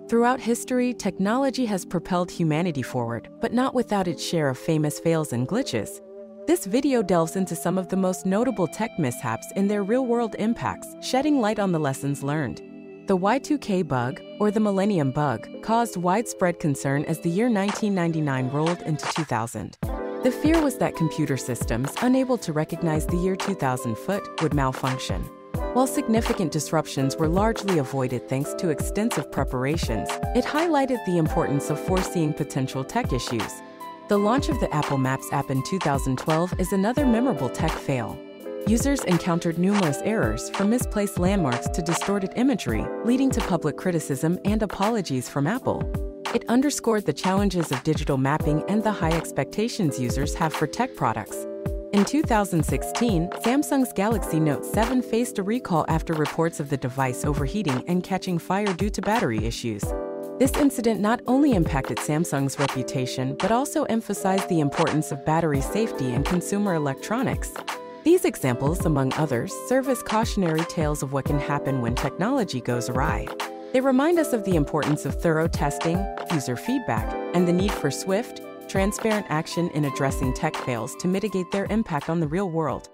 Throughout history, technology has propelled humanity forward, but not without its share of famous fails and glitches. This video delves into some of the most notable tech mishaps and their real-world impacts, shedding light on the lessons learned. The Y2K bug, or the Millennium Bug, caused widespread concern as the year 1999 rolled into 2000. The fear was that computer systems, unable to recognize the year 2000 would malfunction. While significant disruptions were largely avoided thanks to extensive preparations, it highlighted the importance of foreseeing potential tech issues. The launch of the Apple Maps app in 2012 is another memorable tech fail. Users encountered numerous errors, from misplaced landmarks to distorted imagery, leading to public criticism and apologies from Apple. It underscored the challenges of digital mapping and the high expectations users have for tech products. In 2016, Samsung's Galaxy Note 7 faced a recall after reports of the device overheating and catching fire due to battery issues. This incident not only impacted Samsung's reputation but also emphasized the importance of battery safety in consumer electronics. These examples, among others, serve as cautionary tales of what can happen when technology goes awry. They remind us of the importance of thorough testing, user feedback, and the need for swift, transparent action in addressing tech fails to mitigate their impact on the real world.